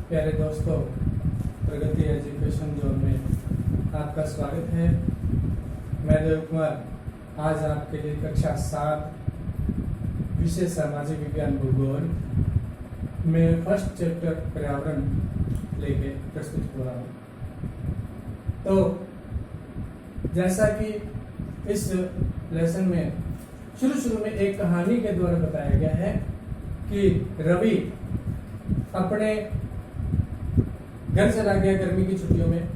प्यारे दोस्तों, प्रगति education zone में आपका स्वागत है। मैं देव कुमार आज आपके लिए कक्षा 7 विषय सामाजिक विज्ञान भूगोल में फर्स्ट चैप्टर पर्यावरण लेके प्रस्तुत हो रहा हूँ। तो जैसा कि इस लेसन में शुरू में एक कहानी के द्वारा बताया गया है कि रवि अपने घर चला गया गर्मी की छुट्टियों में।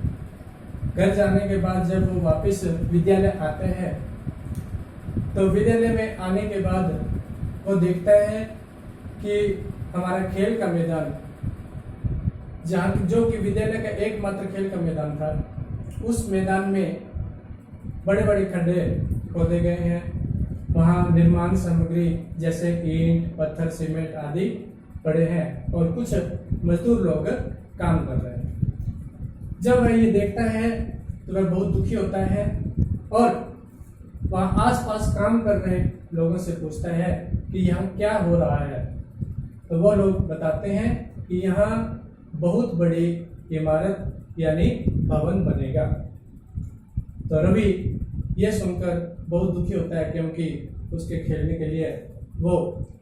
घर जाने के बाद जब वो वापस विद्यालय आते हैं तो विद्यालय में आने के बाद वो देखता है कि हमारा खेल का मैदान, जहाँ जो कि विद्यालय का एकमात्र खेल का मैदान था, उस मैदान में बड़े बड़े खड्डे खोदे गए हैं। वहाँ निर्माण सामग्री जैसे ईंट, पत्थर, सीमेंट आदि पड़े हैं और कुछ मजदूर लोग काम कर रहे हैं। जब वह ये देखता है तो वह बहुत दुखी होता है और वहाँ आसपास काम कर रहे लोगों से पूछता है कि यहाँ क्या हो रहा है। तो वो लोग बताते हैं कि यहाँ बहुत बड़ी इमारत यानी भवन बनेगा। तो रवि ये सुनकर बहुत दुखी होता है क्योंकि उसके खेलने के लिए वो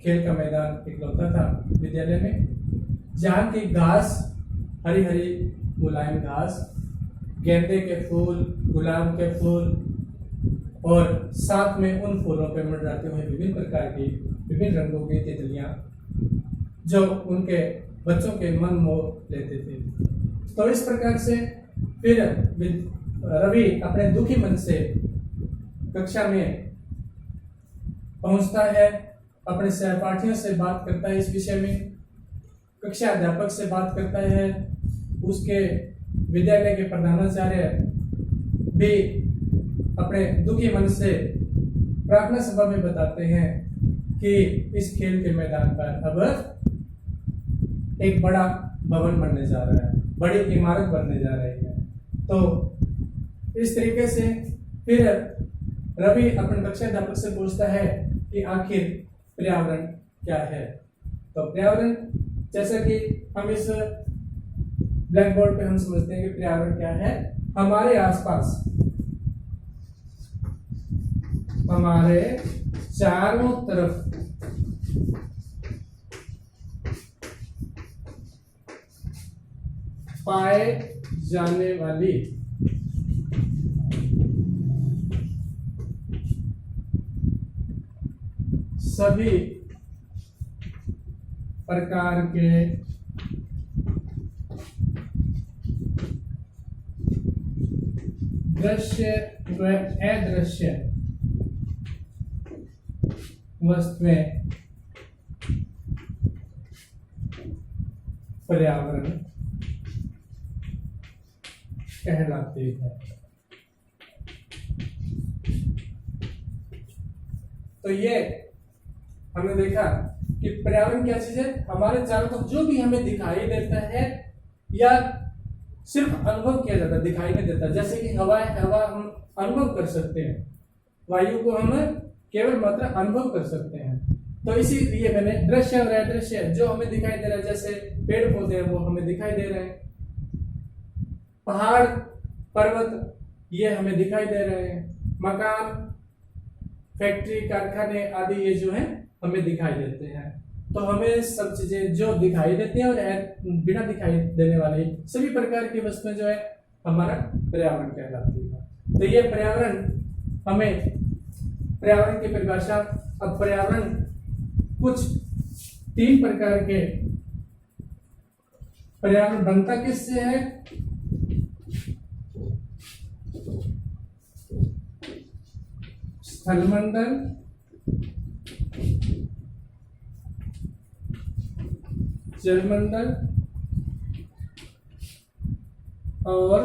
खेल का मैदान इकलौता था विद्यालय में, जहाँ की घास हरी हरी मुलायम घास, गेंदे के फूल, गुलाब के फूल और साथ में उन फूलों पर मंडराते हुए विभिन्न प्रकार की विभिन्न रंगों की तितलियां जो उनके बच्चों के मन मोह लेते थे। तो इस प्रकार से फिर रवि अपने दुखी मन से कक्षा में पहुंचता है, अपने सहपाठियों से बात करता है इस विषय में, कक्षा अध्यापक से बात करता है, उसके विद्यालय के प्रधानाचार्य भी अपने दुखी मन से प्रार्थना सभा में बताते हैं कि इस खेल के मैदान पर अब एक बड़ा भवन बनने जा रहा है, बड़ी इमारत बनने जा रही है। तो इस तरीके से फिर रवि अपने कक्षा अध्यापक से पूछता है कि आखिर पर्यावरण क्या है। तो पर्यावरण, जैसा कि हम इस ब्लैक बोर्ड पे हम समझते हैं कि पर्यावरण क्या है, हमारे आसपास, हमारे चारों तरफ पाए जाने वाली सभी प्रकार के दृश्य व अदृश्य वस्तुएं पर्यावरण कहलाती है। तो ये हमने देखा कि पर्यावरण क्या चीज है, हमारे चारों तरफ जो भी हमें दिखाई देता है या सिर्फ अनुभव किया जाता है, दिखाई नहीं देता। जैसे कि हवा है, हवा हम अनुभव कर सकते हैं, वायु को हम केवल मात्र अनुभव कर सकते हैं। तो इसीलिए मैंने दृश्य और अदृश्य जो हमें दिखाई दे रहा है, जैसे पेड़ पौधे हैं वो हमें दिखाई दे रहे हैं, पहाड़ पर्वत ये हमें दिखाई दे रहे हैं, मकान, फैक्ट्री, कारखाने आदि ये जो है हमें दिखाई देते हैं। तो हमें सब चीजें जो दिखाई देती हैं और बिना दिखाई देने वाली सभी प्रकार की वस्तुएं जो है हमारा पर्यावरण कहलाती है। तो ये पर्यावरण, हमें पर्यावरण की परिभाषा, अब पर्यावरण कुछ 3 प्रकार के पर्यावरण बनता किससे है, स्थलमंडल, जलमंडल और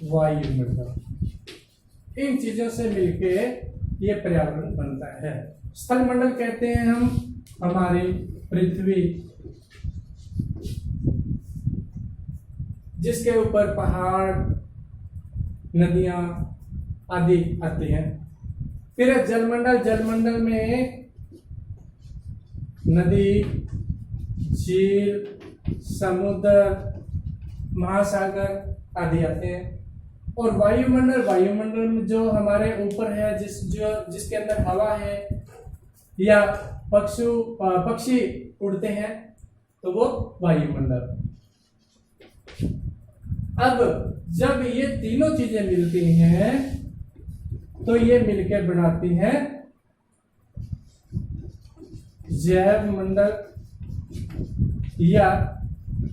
वायुमंडल। इन चीजों से मिलके ये पर्यावरण बनता है। स्थलमंडल कहते हैं हम हमारी पृथ्वी, जिसके ऊपर पहाड़, नदियां आदि आती हैं। फिर जलमंडल, जलमंडल में नदी, झील, समुद्र, महासागर आदि आते हैं। और वायुमंडल में जो हमारे ऊपर है, जिसके अंदर हवा है या पक्षी उड़ते हैं, तो वो वायुमंडल। अब जब ये तीनों चीजें मिलती हैं तो ये मिलकर बनाती हैं जैव मंडल या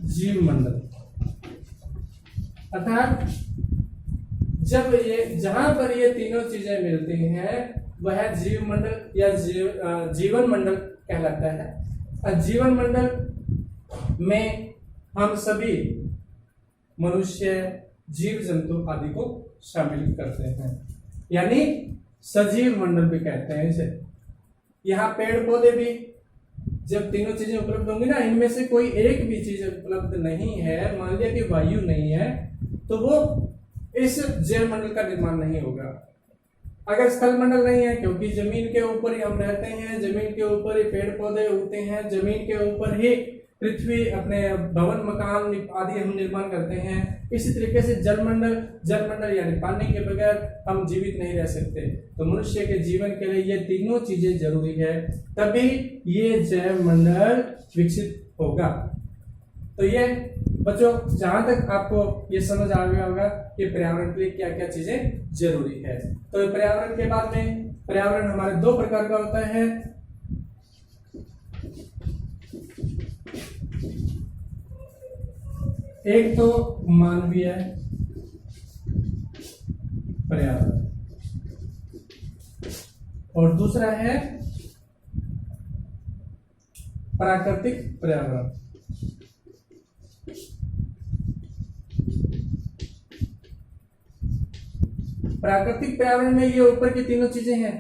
जीव मंडल। अर्थात जब ये जहां पर ये तीनों चीजें मिलती हैं वह जीव मंडल या जीवन मंडल कहलाता है। और जीवन मंडल में हम सभी मनुष्य, जीव जंतु आदि को शामिल करते हैं, यानी सजीव मंडल भी कहते हैं इसे। यहाँ पेड़ पौधे भी, जब तीनों चीजें उपलब्ध होंगी ना, इनमें से कोई एक भी चीज उपलब्ध नहीं है, मान लिया कि वायु नहीं है, तो वो इस जैव मंडल का निर्माण नहीं होगा। अगर स्थल मंडल नहीं है, क्योंकि जमीन के ऊपर ही हम रहते हैं, जमीन के ऊपर ही पेड़ पौधे उगते हैं, जमीन के ऊपर ही पृथ्वी अपने भवन मकान आदि हम निर्माण करते हैं। इसी तरीके से जलमंडल यानी पानी के बगैर हम जीवित नहीं रह सकते। तो मनुष्य के जीवन के लिए ये तीनों चीजें जरूरी है, तभी ये जैव मंडल विकसित होगा। तो ये बच्चों, जहां तक आपको ये समझ आ गया होगा कि पर्यावरण के लिए क्या क्या चीजें जरूरी है। तो पर्यावरण के बाद में, पर्यावरण हमारे दो प्रकार का होता है। एक तो मानवीय पर्यावरण और दूसरा है प्राकृतिक पर्यावरण। प्राकृतिक पर्यावरण में ये ऊपर की तीनों चीजें हैं।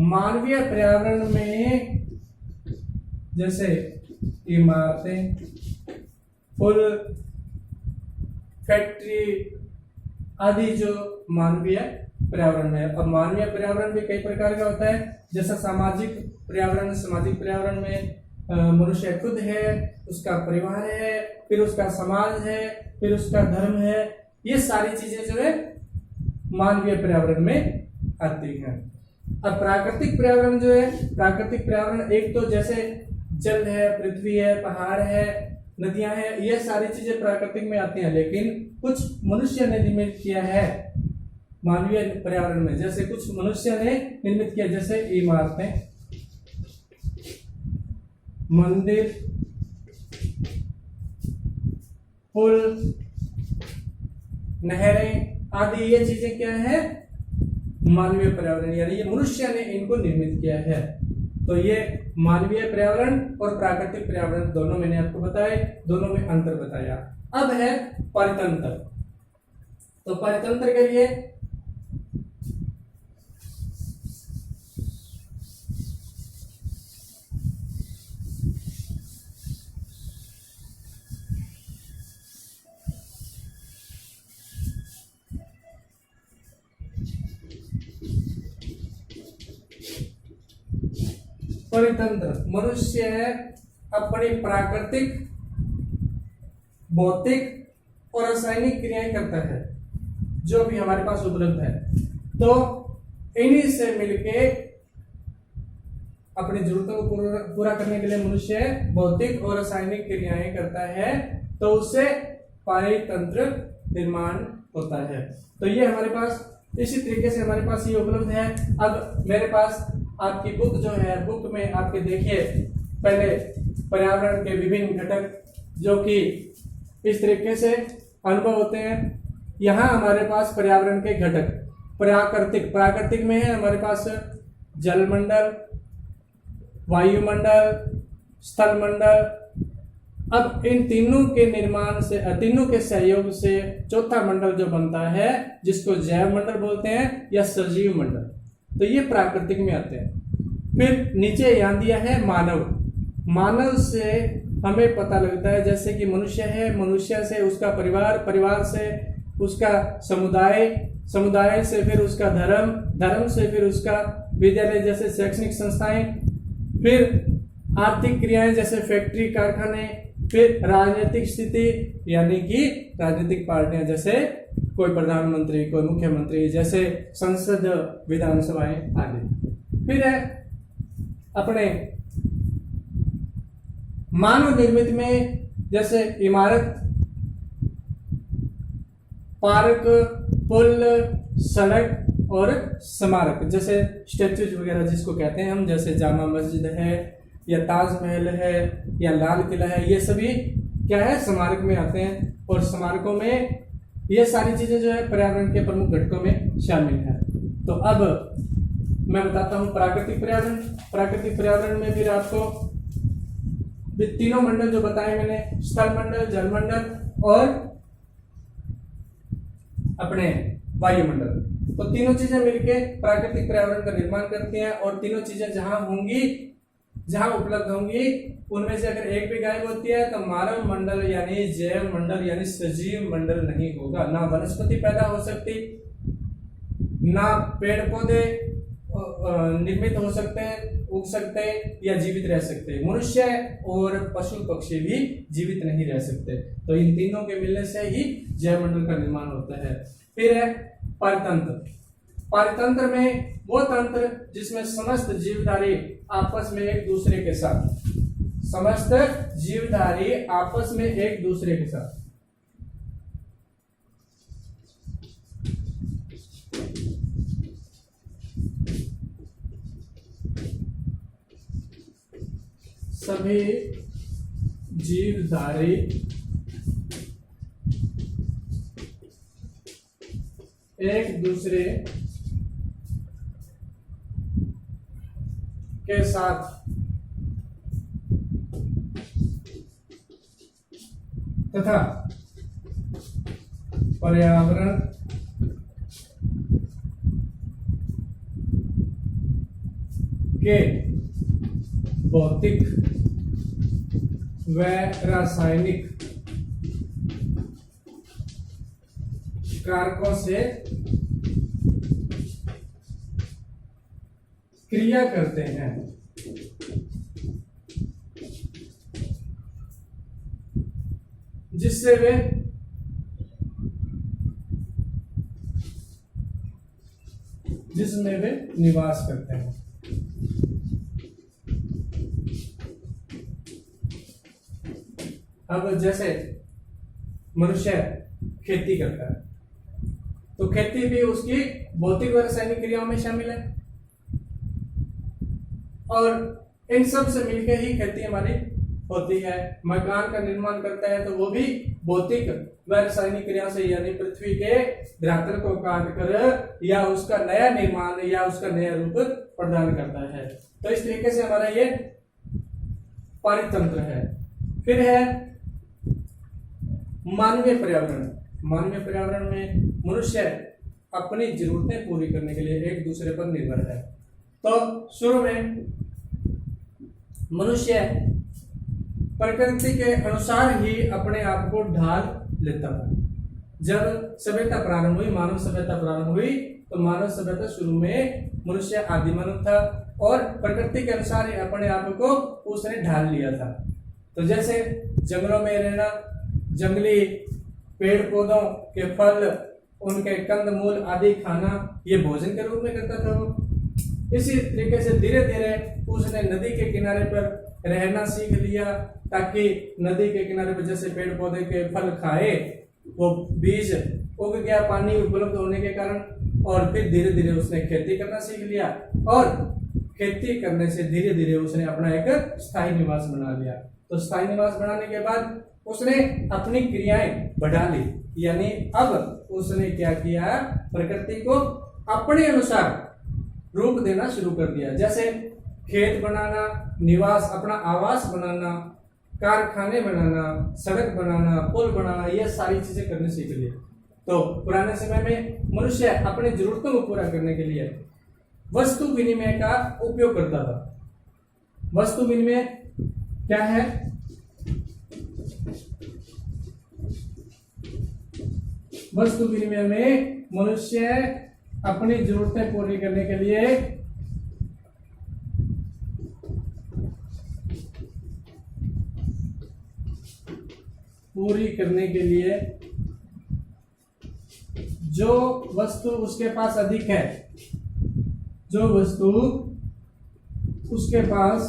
मानवीय पर्यावरण में जैसे इमारतें, पुल, फैक्ट्री आदि जो मानवीय पर्यावरण में है। अब मानवीय पर्यावरण भी कई प्रकार का होता है, जैसा सामाजिक पर्यावरण में मनुष्य खुद है, उसका परिवार है, फिर उसका समाज है, फिर उसका धर्म है। ये सारी चीजें जो है मानवीय पर्यावरण में आती हैं। अब प्राकृतिक पर्यावरण जो है, प्राकृतिक पर्यावरण एक तो जैसे जल है, पृथ्वी है, पहाड़ है, नदियां हैं, ये सारी चीजें प्राकृतिक में आती हैं। लेकिन कुछ मनुष्य ने निर्मित किया है मानवीय पर्यावरण में, जैसे कुछ मनुष्य ने निर्मित किया, जैसे इमारतें, मंदिर, पुल, नहरें आदि, ये चीजें क्या है मानवीय पर्यावरण, यानी ये मनुष्य ने इनको निर्मित किया है। तो ये मानवीय पर्यावरण और प्राकृतिक पर्यावरण दोनों मैंने आपको बताए, दोनों में अंतर बताया। अब है परितंत्र। तो परितंत्र के लिए परितंत्र मनुष्य अपनी प्राकृतिक, भौतिक और रासायनिक क्रियाएं करता है जो भी हमारे पास उपलब्ध है। तो इन्हीं से मिलके अपनी जरूरतों को पूरा करने के लिए मनुष्य भौतिक और रासायनिक क्रियाएं करता है, तो उससे परितंत्र निर्माण होता है। तो ये हमारे पास इसी तरीके से हमारे पास ये उपलब्ध है। अब मेरे पास आपकी बुक जो है, बुक में आपके देखिए पहले पर्यावरण के विभिन्न घटक जो कि इस तरीके से अनुभव होते हैं। यहाँ हमारे पास पर्यावरण के घटक प्राकृतिक में है हमारे पास जलमंडल, वायुमंडल, स्थल मंडल। अब इन तीनों के निर्माण से, तीनों के सहयोग से चौथा मंडल जो बनता है, जिसको जैव मंडल बोलते हैं या सजीव मंडल, तो ये प्राकृतिक में आते हैं। फिर नीचे यहाँ दिया है मानव से हमें पता लगता है जैसे कि मनुष्य है, मनुष्य से उसका परिवार, परिवार से उसका समुदाय, समुदाय से फिर उसका धर्म, धर्म से फिर उसका विद्यालय जैसे शैक्षणिक संस्थाएं, फिर आर्थिक क्रियाएं जैसे फैक्ट्री, कारखाने। फिर राजनीतिक स्थिति, यानी कि राजनीतिक पार्टियां, जैसे कोई प्रधानमंत्री, कोई मुख्यमंत्री, जैसे संसद, विधानसभाएं आदि। फिर है अपने मानव निर्मित में, जैसे इमारत, पार्क, पुल, सड़क और स्मारक, जैसे स्टैच्यूज वगैरह जिसको कहते हैं हम, जैसे जामा मस्जिद है या ताजमहल है या लाल किला है, ये सभी क्या है, स्मारक में आते हैं। और स्मारकों में ये सारी चीजें जो है पर्यावरण के प्रमुख घटकों में शामिल है। तो अब मैं बताता हूं प्राकृतिक पर्यावरण। प्राकृतिक पर्यावरण में फिर आपको तीनों मंडल जो बताए मैंने, स्थल मंडल, जलमंडल और अपने वायुमंडल, तो तीनों चीजें मिलके प्राकृतिक पर्यावरण का निर्माण करती हैं। और तीनों चीजें जहां होंगी, जहां उपलब्ध होंगी, उनमें से अगर एक भी गायब होती है तो मानव मंडल यानी जैव मंडल यानी सजीव मंडल नहीं होगा। ना वनस्पति पैदा हो सकती, ना पेड़ पौधे निर्मित हो सकते हैं, उग सकते हैं या जीवित रह सकते हैं। मनुष्य और पशु पक्षी भी जीवित नहीं रह सकते। तो इन तीनों के मिलने से ही जैव मंडल का निर्माण होता है। फिर है पारितंत्र। पारितंत्र में वो तंत्र जिसमें समस्त जीवधारी आपस में एक दूसरे के साथ, समस्त जीवधारी आपस में एक दूसरे के साथ सभी जीवधारी एक दूसरे के साथ तथा पर्यावरण के भौतिक व रासायनिक कारकों से क्रिया करते हैं। जिससे वे जिसमें वे निवास करते हैं। अब जैसे मनुष्य खेती करता है तो खेती भी उसकी भौतिक व रासायनिक क्रियाओं में शामिल है, और इन सब से मिलकर ही खेती हमारी होती है। मकान का निर्माण करता है तो वो भी भौतिक व रासायनिक क्रिया से, यानी पृथ्वी के धरातल को काट कर या उसका नया निर्माण या उसका नया रूप प्रदान करता है। तो इस तरीके से हमारा ये पारितंत्र है। फिर है मानवीय पर्यावरण। मानवीय पर्यावरण में मनुष्य अपनी जरूरतें पूरी करने के लिए एक दूसरे पर निर्भर है। तो शुरू में मनुष्य प्रकृति के अनुसार ही अपने आप को ढाल लेता था। जब सभ्यता प्रारंभ हुई, मानव सभ्यता प्रारंभ हुई, तो मानव सभ्यता शुरू में मनुष्य आदि मानव था और प्रकृति के अनुसार ही अपने आप को उसने ढाल लिया था। तो जैसे जंगलों में रहना, जंगली पेड़ पौधों के फल, उनके कंद मूल आदि खाना, ये भोजन के रूप में करता था वो। इसी तरीके से धीरे धीरे उसने नदी के किनारे पर रहना सीख लिया, ताकि नदी के किनारे पर जैसे पेड़ पौधे के फल खाए, वो बीज उग गया पानी उपलब्ध होने के कारण, और फिर धीरे धीरे उसने खेती करना सीख लिया, और खेती करने से धीरे धीरे उसने अपना एक स्थायी निवास बना लिया। तो स्थायी निवास बनाने के बाद उसने अपनी क्रियाएं बढ़ा ली, यानी अब उसने क्या किया, प्रकृति को अपने अनुसार रूप देना शुरू कर दिया। जैसे खेत बनाना, निवास अपना आवास बनाना, कारखाने बनाना, सड़क बनाना, पुल बनाना, ये सारी चीजें करने सीख लिए। तो पुराने समय में मनुष्य अपनी जरूरतों को पूरा करने के लिए वस्तु विनिमय का उपयोग करता था। वस्तु विनिमय क्या है? वस्तु विनिमय में मनुष्य अपनी जरूरतें पूरी करने के लिए पूरी करने के लिए जो वस्तु उसके पास अधिक है, जो वस्तु उसके पास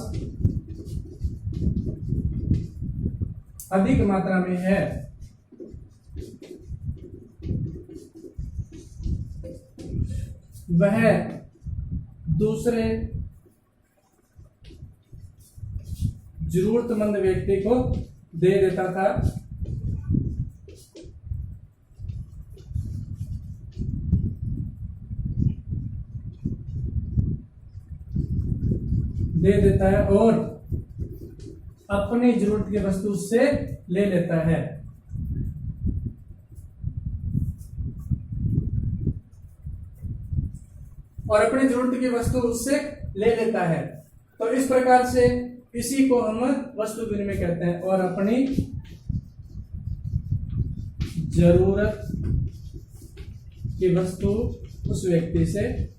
अधिक मात्रा में है, वह दूसरे जरूरतमंद व्यक्ति को दे देता था। और अपनी जरूरत की वस्तु से ले लेता है। और अपनी जरूरत की वस्तु उससे ले लेता है। तो इस प्रकार से इसी को हम वस्तु विनिमय कहते हैं। और अपनी जरूरत की वस्तु उस व्यक्ति से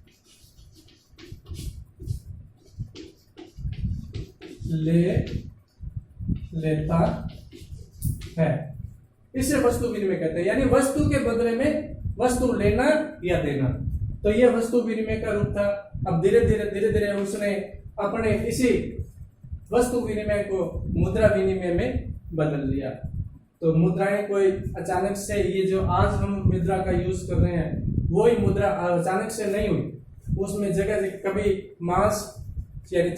ले लेता है, इसे वस्तु विनिमय कहते हैं। यानी वस्तु के बदले में वस्तु लेना या देना। तो यह वस्तु विनिमय का रूप था। अब धीरे धीरे उसने अपने इसी वस्तु विनिमय को मुद्रा विनिमय में बदल लिया। तो मुद्राएं कोई अचानक से, ये जो आज हम मुद्रा का यूज कर रहे हैं वही मुद्रा अचानक से नहीं हुई। उसमें जगह कभी मांस यानी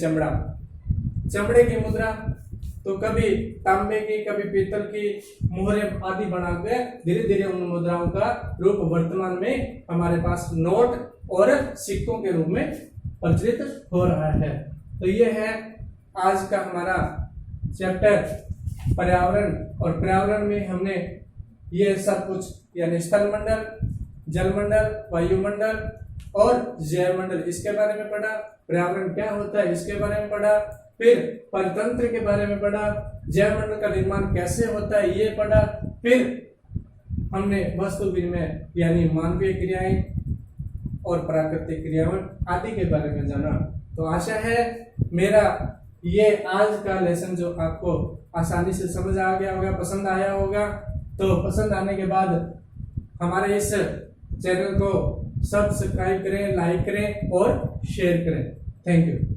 चमड़े की मुद्रा, तो कभी तांबे की, कभी पीतल की मोहरे आदि बनाकर धीरे धीरे उन मुद्राओं का रूप वर्तमान में हमारे पास नोट और सिक्कों के रूप में प्रचलित हो रहा है। तो ये है आज का हमारा चैप्टर पर्यावरण। और पर्यावरण में हमने ये सब कुछ यानी स्थल मंडल, जलमंडल, वायुमंडल और जैवमंडल इसके बारे में पढ़ा। पर्यावरण क्या होता है इसके बारे में पढ़ा। फिर परितंत्र के बारे में पढ़ा। जैवमंडल का निर्माण कैसे होता है ये पढ़ा। फिर हमने वस्तु विनिमय यानी मानवीय क्रियाएं और प्राकृतिक क्रियाएं आदि के बारे में जाना। तो आशा है मेरा ये आज का लेसन जो आपको आसानी से समझ आ गया होगा, पसंद आया होगा। तो पसंद आने के बाद हमारे इस चैनल को सब्सक्राइब करें, लाइक करें और शेयर करें। Thank you.